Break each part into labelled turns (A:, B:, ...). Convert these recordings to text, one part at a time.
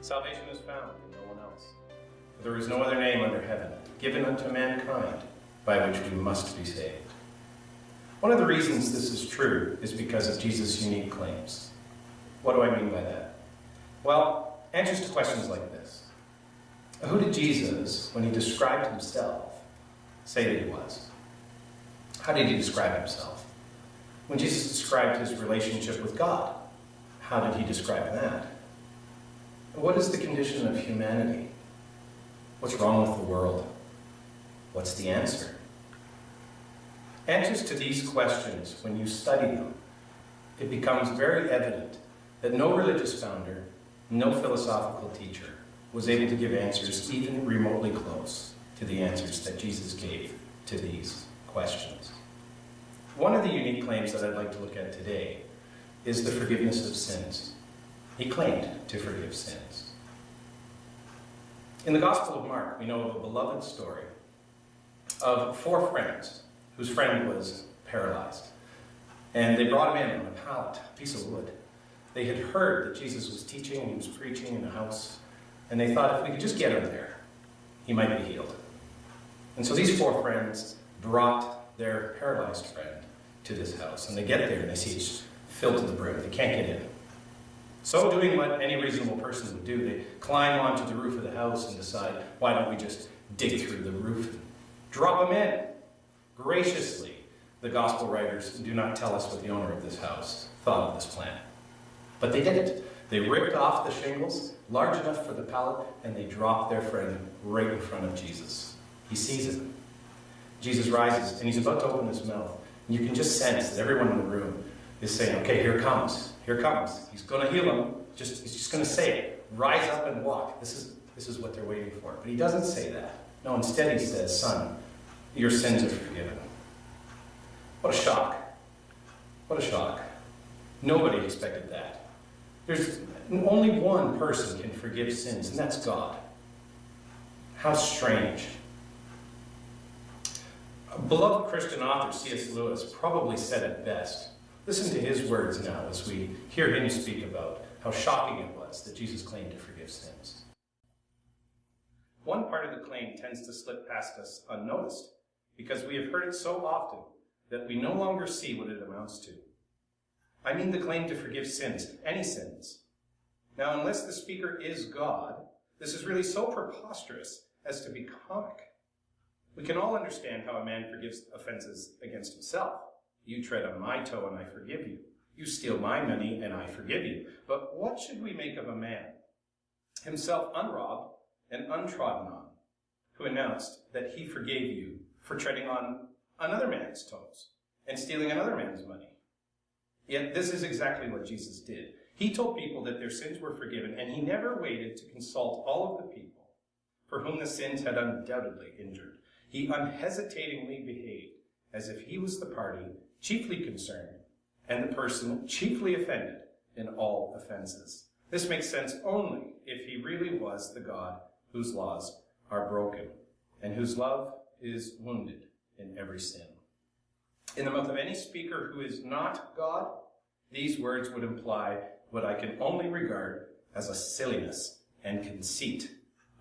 A: Salvation is found in no one else. For there is no other name under heaven given unto mankind by which we must be saved. One of the reasons this is true is because of Jesus' unique claims. What do I mean by that? Well, answers to questions like this. Who did Jesus, when he described himself, say that he was? How did he describe himself? When Jesus described his relationship with God, how did he describe that? What is the condition of humanity? What's wrong with the world? What's the answer? Answers to these questions, when you study them, it becomes very evident that no religious founder, no philosophical teacher was able to give answers even remotely close to the answers that Jesus gave to these questions. One of the unique claims that I'd like to look at today is the forgiveness of sins. He claimed to forgive sins. In the Gospel of Mark, we know of a beloved story of 4 friends whose friend was paralyzed. And they brought him in on a pallet, a piece of wood. They had heard that Jesus was teaching and he was preaching in the house, and they thought if we could just get him there, he might be healed. And so these 4 friends brought their paralyzed friend to this house, and they get there and they see it's filled to the brim. They can't get in. So doing what any reasonable person would do, they climb onto the roof of the house and decide, why don't we just dig through the roof and drop him in? Graciously, the gospel writers do not tell us what the owner of this house thought of this plan. But they did it. They ripped off the shingles, large enough for the pallet, and they dropped their friend right in front of Jesus. He sees it. Jesus rises, and he's about to open his mouth. And you can just sense that everyone in the room is saying, okay, here comes. Here comes. He's going to heal him. He's just going to say it. Rise up and walk. This is what they're waiting for. But he doesn't say that. No, instead he says, son, your sins are forgiven. What a shock. What a shock. Nobody expected that. There's only one person can forgive sins, and that's God. How strange. A beloved Christian author, C.S. Lewis, probably said it best. Listen to his words now as we hear him speak about how shocking it was that Jesus claimed to forgive sins. One part of the claim tends to slip past us unnoticed because we have heard it so often that we no longer see what it amounts to. I mean the claim to forgive sins, any sins. Now, unless the speaker is God, this is really so preposterous as to be comic. We can all understand how a man forgives offenses against himself. You tread on my toe and I forgive you. You steal my money and I forgive you. But what should we make of a man, himself unrobbed and untrodden on, who announced that he forgave you for treading on another man's toes and stealing another man's money? Yet this is exactly what Jesus did. He told people that their sins were forgiven, and he never waited to consult all of the people for whom the sins had undoubtedly injured. He unhesitatingly behaved as if he was the party chiefly concerned and the person chiefly offended in all offenses. This makes sense only if he really was the God whose laws are broken and whose love is wounded in every sin. In the mouth of any speaker who is not God, these words would imply what I can only regard as a silliness and conceit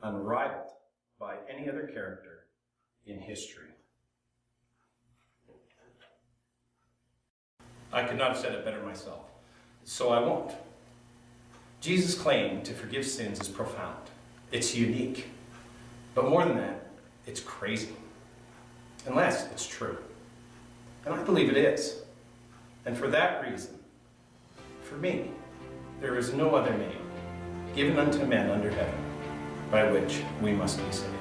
A: unrivaled by any other character in history. I could not have said it better myself, so I won't. Jesus' claim to forgive sins is profound. It's unique. But more than that, it's crazy. Unless it's true. And I believe it is. And for that reason, for me, there is no other name given unto men under heaven by which we must be saved.